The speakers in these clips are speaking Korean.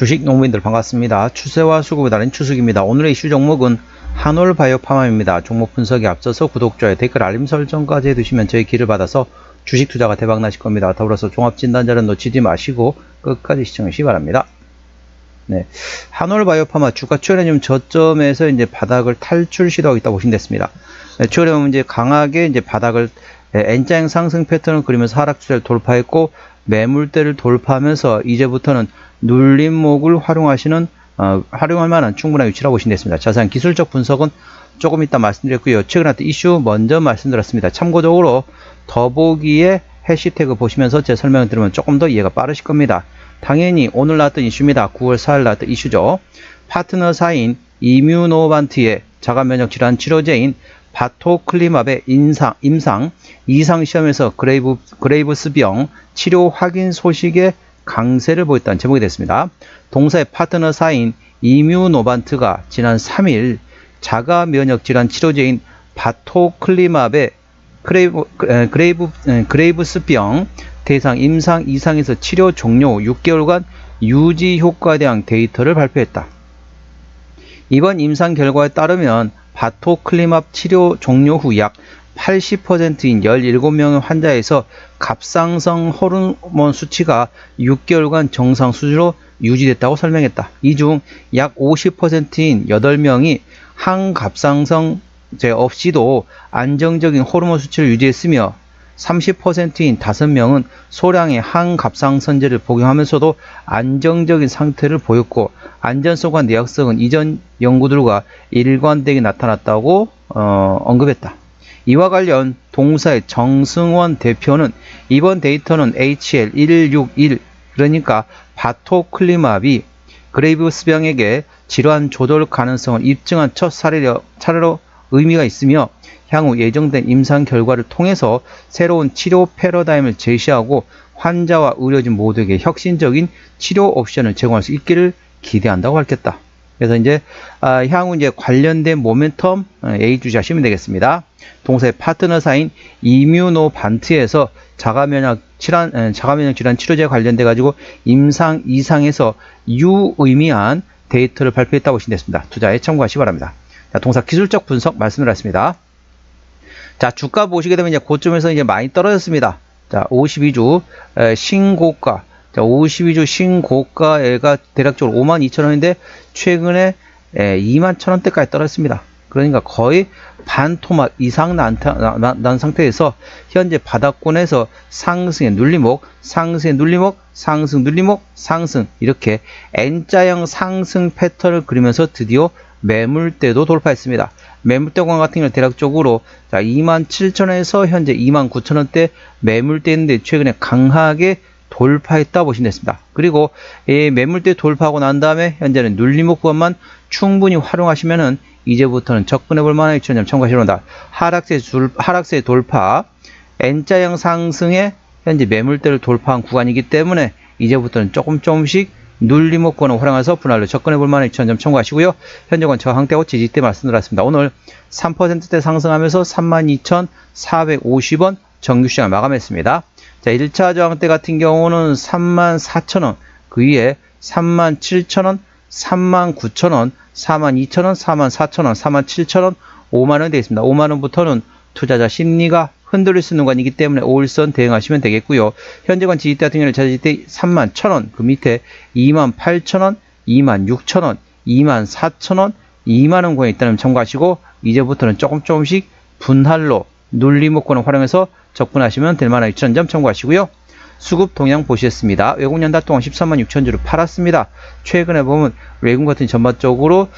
주식 농부인들 반갑습니다. 추세와 수급에 따른 추석입니다. 오늘의 이슈 종목은 한올바이오파마입니다. 종목 분석에 앞서서 구독, 좋아요, 댓글, 알림 설정까지 해두시면 저희 길을 받아서 주식 투자가 대박 나실 겁니다. 더불어서 종합진단자는 놓치지 마시고 끝까지 시청하시기 바랍니다. 네, 한올바이오파마 주가 추월해님 저점에서 이제 바닥을 탈출 시도하고 있다고 보시면 됐습니다. 네, 추월해보면 이제 강하게 이제 바닥을 N자형 상승 패턴을 그리면서 하락 추세를 돌파했고 매물대를 돌파하면서 이제부터는 눌림목을 활용할 만한 충분한 위치라고 보시면 됐습니다. 자세한 기술적 분석은 조금 이따 말씀드렸고요. 최근 나왔던 이슈 먼저 말씀드렸습니다. 참고적으로 더보기에 해시태그 보시면서 제 설명을 들으면 조금 더 이해가 빠르실 겁니다. 당연히 오늘 나왔던 이슈입니다. 9월 4일 나왔던 이슈죠. 파트너사인 이뮤노반트의 자가면역 질환 치료제인 바토클리맙의 임상 2상 시험에서 그레이브스병 치료 확인 소식에 강세를 보였다는 제목이 됐습니다. 동사의 파트너사인 이뮤노반트가 지난 3일 자가면역 질환 치료제인 바토클리맙의 그레이브스병 대상 임상 2상에서 치료 종료 후 6개월간 유지 효과에 대한 데이터를 발표했다. 이번 임상 결과에 따르면 바토클리맙 치료 종료 후 약 80%인 17명의 환자에서 갑상선 호르몬 수치가 6개월간 정상 수준으로 유지됐다고 설명했다. 이 중 약 50%인 8명이 항갑상선제 없이도 안정적인 호르몬 수치를 유지했으며 30%인 5명은 소량의 항갑상선제를 복용하면서도 안정적인 상태를 보였고 안전성과 내약성은 이전 연구들과 일관되게 나타났다고 언급했다. 이와 관련 동사의 정승원 대표는 이번 데이터는 HL161 그러니까 바토클리맙이 그레이브스병에게 질환 조절 가능성을 입증한 첫 사례로 의미가 있으며 향후 예정된 임상 결과를 통해서 새로운 치료 패러다임을 제시하고 환자와 의료진 모두에게 혁신적인 치료 옵션을 제공할 수 있기를 기대한다고 밝혔다. 그래서 이제 향후 이제 관련된 모멘텀 A 주시하시면 되겠습니다. 동사의 파트너사인 이뮤노반트에서 자가면역 질환 치료제에 관련돼 가지고 임상 2상에서 유의미한 데이터를 발표했다고 보시면 됐습니다. 투자에 참고하시기 바랍니다. 자, 동사 기술적 분석 말씀드렸습니다. 자, 주가 보시게 되면 이제 고점에서 이제 많이 떨어졌습니다. 자, 52주 신고가. 자, 52주 신고가가 대략적으로 52,000원인데 최근에 21,000원대까지 떨어졌습니다. 그러니까 거의 반토막 이상 난 상태에서 현재 바닥권에서 상승의 눌림목, 상승의 눌림목, 상승 눌림목, 상승 이렇게 N자형 상승 패턴을 그리면서 드디어 매물대도 돌파했습니다. 매물대권 같은 경우는 대략적으로 27,000원에서 현재 29,000원대 매물대인데 최근에 강하게 돌파했다 보시면 됐습니다. 그리고 이 매물대 돌파하고 난 다음에 현재는 눌림목 구간만 충분히 활용하시면은 이제부터는 접근해 볼 만한 위치점 참고하시기 바랍니다. 하락세 돌파 N자형 상승에 현재 매물대를 돌파한 구간이기 때문에 이제부터는 조금씩 눌림목 구간을 활용해서 분할로 접근해 볼 만한 위치점 참고하시고요. 현재권 저항대하고 지지대 말씀드렸습니다. 오늘 3%대 상승하면서 32,450원 정규시장을 마감했습니다. 자, 1차 저항대 같은 경우는 34,000원, 그 위에 37,000원, 39,000원, 42,000원, 44,000원, 47,000원, 5만원 되어 있습니다. 5만원부터는 투자자 심리가 흔들릴 수 있는 구간이기 때문에 5일선 대응하시면 되겠고요. 현재권 지지대 같은 경우는 지지대 31,000원, 그 밑에 28,000원, 26,000원, 24,000원, 2만원 구간에 있다는 점 참고하시고 이제부터는 조금씩 분할로 눌림목권을 활용해서 접근하시면 될 만한 위치한 점 참고하시고요. 수급 동향 보시겠습니다. 외국 연달 동안 136,000주를 팔았습니다. 최근에 보면 외국 같은 전반적으로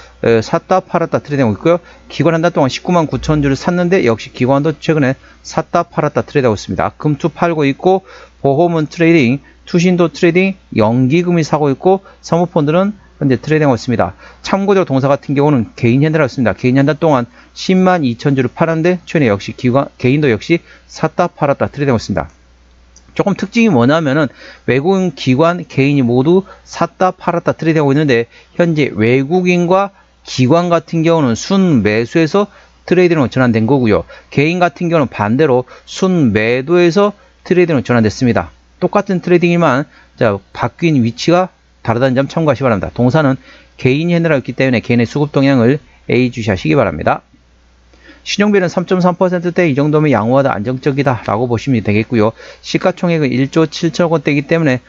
샀다 팔았다 트레이드하고 있고요. 기관 한 달 동안 199,000주를 샀는데 역시 기관도 최근에 샀다 팔았다 트레이드하고 있습니다. 금투 팔고 있고 보험은 트레이딩, 투신도 트레이딩, 연기금이 사고 있고 사모펀드는 현재 트레이딩하고 있습니다. 참고적으로 동사 같은 경우는 개인 현대라고 있습니다. 개인 한 달 동안 102,000주를 팔았는데 최근에 역시 개인도 역시 샀다 팔았다 트레이딩하고 있습니다. 조금 특징이 뭐냐면은 외국인 기관 개인이 모두 샀다 팔았다 트레이드하고 있는데 현재 외국인과 기관 같은 경우는 순매수에서 트레이딩으로 전환된 거고요. 개인 같은 경우는 반대로 순매도에서 트레이딩으로 전환됐습니다. 똑같은 트레이딩이지만 자, 바뀐 위치가 다르다는 점 참고하시기 바랍니다. 동사는 개인이 해내라였기 때문에 개인의 수급 동향을 A 주시하시기 바랍니다. 신용비는 3.3%대 이 정도면 양호하다, 안정적이다 라고 보시면 되겠고요. 시가총액은 1조 7천억 원대이기 때문에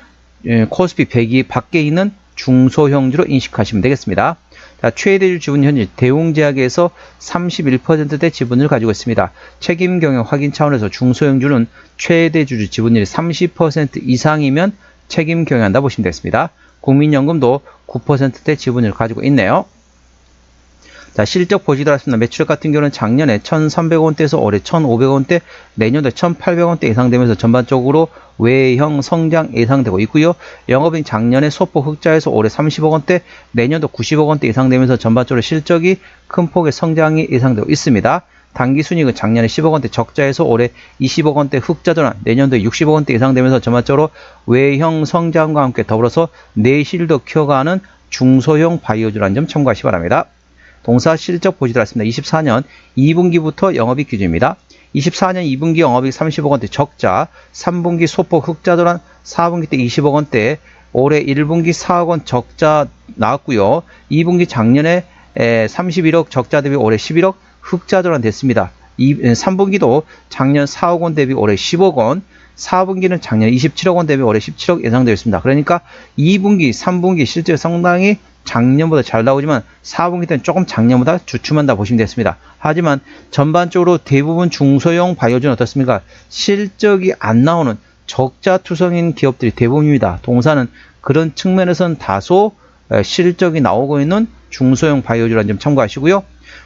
코스피 100위 밖에 있는 중소형주로 인식하시면 되겠습니다. 자, 최대주 지분 현재 대웅제약에서 31%대 지분을 가지고 있습니다. 책임 경영 확인 차원에서 중소형주는 최대주 지분율이 30% 이상이면 책임 경영한다 보시면 되겠습니다. 국민연금도 9%대 지분을 가지고 있네요. 자, 실적 보시도록 하겠습니다. 매출액 같은 경우는 작년에 1,300원대에서 올해 1,500원대, 내년도에 1,800원대 예상되면서 전반적으로 외형 성장 예상되고 있고요. 영업이익 작년에 소폭 흑자에서 올해 30억원대, 내년도 90억원대 예상되면서 전반적으로 실적이 큰 폭의 성장이 예상되고 있습니다. 당기순이익은 작년에 10억원대 적자에서 올해 20억원대 흑자 전환, 내년도에 60억원대 예상되면서 전반적으로 외형 성장과 함께 더불어서 내실도 키워가는 중소형 바이오주라는 점 참고하시기 바랍니다. 동사 실적 보시도록 하겠습니다. 24년 2분기부터 영업이익 기준입니다. 24년 2분기 영업이익 30억원대 적자, 3분기 소폭 흑자 전환, 4분기 때 20억원대, 올해 1분기 4억원 적자 나왔고요. 2분기 작년에 31억 적자 대비 올해 11억 흑자 전환 됐습니다. 3분기도 작년 4억원 대비 올해 10억원, 4분기는 작년 27억원 대비 올해 17억 예상되어 있습니다. 그러니까 2분기, 3분기 실제 상당히 작년보다 잘 나오지만 4분기 때는 조금 작년보다 주춤한다 보시면 되겠습니다. 하지만 전반적으로 대부분 중소형 바이오주는 어떻습니까? 실적이 안 나오는 적자투성인 기업들이 대부분입니다. 동사는 그런 측면에서는 다소 실적이 나오고 있는 중소형 바이오주라는 점 참고하시고요.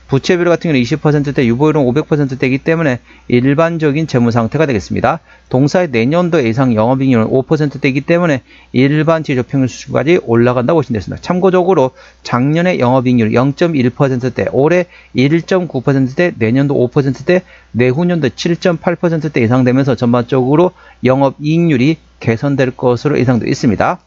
부채비율 같은 경우는 20%대, 유보율은 500%대이기 때문에 일반적인 재무 상태가 되겠습니다. 동사의 내년도 예상 영업이익률은 5%대이기 때문에 일반 지표평균 수준까지 올라간다고 보시면 되겠습니다. 참고적으로 작년에 영업이익률 0.1%대, 올해 1.9%대, 내년도 5%대, 내후년도 7.8%대 예상되면서 전반적으로 영업이익률이 개선될 것으로 예상되어 있습니다.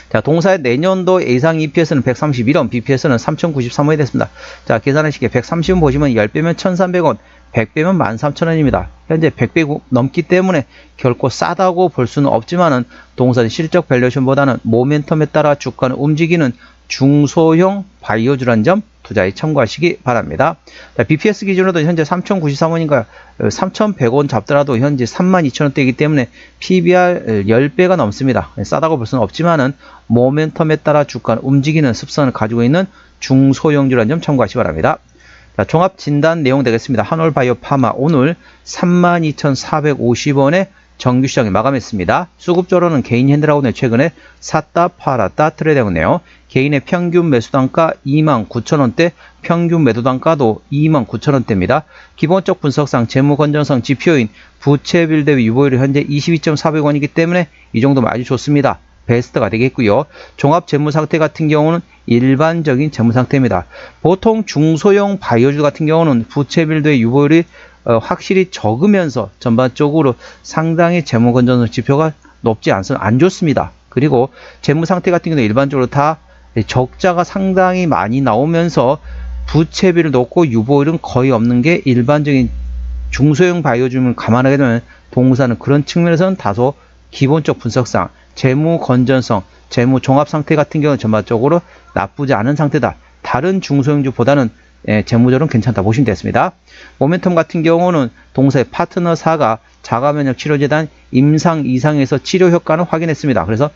자, 동사의 내년도 예상 EPS는 131원, BPS는 3093원이 됐습니다. 자, 계산의 시계 130원 보시면 10배면 1300원, 100배면 13,000원입니다. 현재 100배 넘기 때문에 결코 싸다고 볼 수는 없지만은 동사는 실적 밸류에이션보다는 모멘텀에 따라 주가는 움직이는 중소형 바이오주라는 점 투자에 참고하시기 바랍니다. 자, BPS 기준으로도 현재 3,093원인가 3,100원 잡더라도 현재 32,000원대이기 때문에 PBR 10배가 넘습니다. 싸다고 볼 수는 없지만은 모멘텀에 따라 주가는 움직이는 습성을 가지고 있는 중소형주라는 점 참고하시기 바랍니다. 자, 종합 진단 내용 되겠습니다. 한올바이오 파마 오늘 32,450원에 정규 시장에 마감했습니다. 수급적으로는 개인 핸드라운드 최근에 샀다 팔았다 트레이드했네요. 개인의 평균 매수단가 29,000원대, 평균 매도단가도 29,000원대입니다. 기본적 분석상 재무 건전성 지표인 부채비율 대비 유보율이 현재 22.400원이기 때문에 이 정도면 아주 좋습니다. 베스트가 되겠고요. 종합 재무 상태 같은 경우는 일반적인 재무 상태입니다. 보통 중소형 바이오주 같은 경우는 부채비율 대비 유보율이 확실히 적으면서 전반적으로 상당히 재무 건전성 지표가 높지 않습니다. 안 좋습니다. 그리고 재무 상태 같은 경우는 일반적으로 다 적자가 상당히 많이 나오면서 부채비를 높고 유보율은 거의 없는 게 일반적인 중소형 바이오주를 감안하게 되면 동사는 그런 측면에서는 다소 기본적 분석상 재무 건전성, 재무 종합 상태 같은 경우는 전반적으로 나쁘지 않은 상태다. 다른 중소형주보다는 재무적으로는 괜찮다 보시면 되겠습니다. 모멘텀 같은 경우는 동사의 파트너사가 자가면역 치료재단 임상 이상에서 치료 효과는 확인했습니다. 그래서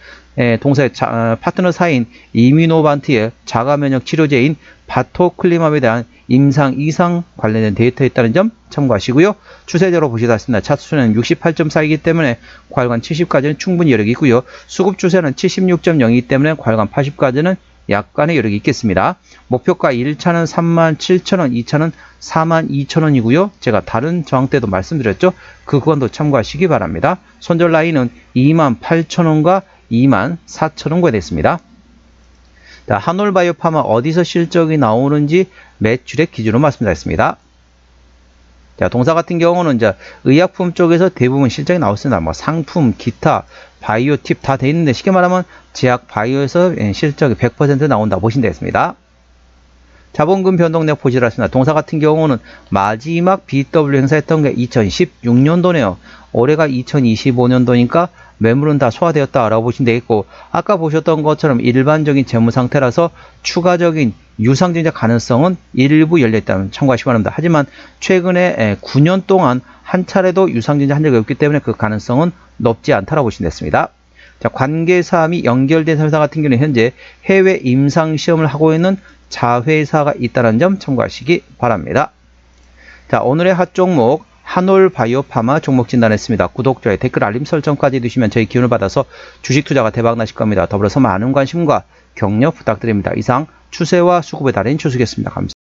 동사의 파트너사인 이뮤노반트의 자가면역 치료제인 바토클리맘에 대한 임상 이상 관련된 데이터에 있다는 점 참고하시고요. 추세대로 보시다 했습니다. 차트수는 68.4이기 때문에 과열관 70까지는 충분히 여력이 있고요. 수급 추세는 76.0이기 때문에 과열관 80까지는 약간의 여력이 있겠습니다. 목표가 1차는 37,000원, 2차는 42,000원이고요. 제가 다른 저항 때도 말씀드렸죠. 그 구간도 참고하시기 바랍니다. 손절 라인은 28,000원과 24,000원가 됐습니다. 자, 한올바이오 파마 어디서 실적이 나오는지 매출액 기준으로 말씀드렸습니다. 자, 동사 같은 경우는 이제 의약품 쪽에서 대부분 실적이 나왔습니다. 뭐 상품, 기타, 바이오 팁 다 돼 있는데 쉽게 말하면 제약 바이오에서 실적이 100% 나온다 보시면 되겠습니다. 자본금 변동력 보시라 했습니다. 동사 같은 경우는 마지막 BW 행사했던 게 2016년도네요. 올해가 2025년도니까 매물은 다 소화되었다라고 보시면 되겠고, 아까 보셨던 것처럼 일반적인 재무 상태라서 추가적인 유상증자 가능성은 일부 열려있다면 참고하시기 바랍니다. 하지만 최근에 9년 동안 한 차례도 유상증자 한 적이 없기 때문에 그 가능성은 높지 않다라고 보시면 됐습니다. 자, 관계사 및 연결된 회사 같은 경우는 현재 해외 임상시험을 하고 있는 자회사가 있다는 점 참고하시기 바랍니다. 자, 오늘의 핫 종목 한올바이오파마 종목 진단했습니다. 구독, 좋아요, 댓글, 알림 설정까지 해두시면 저희 기운을 받아서 주식 투자가 대박 나실 겁니다. 더불어서 많은 관심과 격려 부탁드립니다. 이상 추세와 수급의 달인 추수겠습니다. 감사합니다.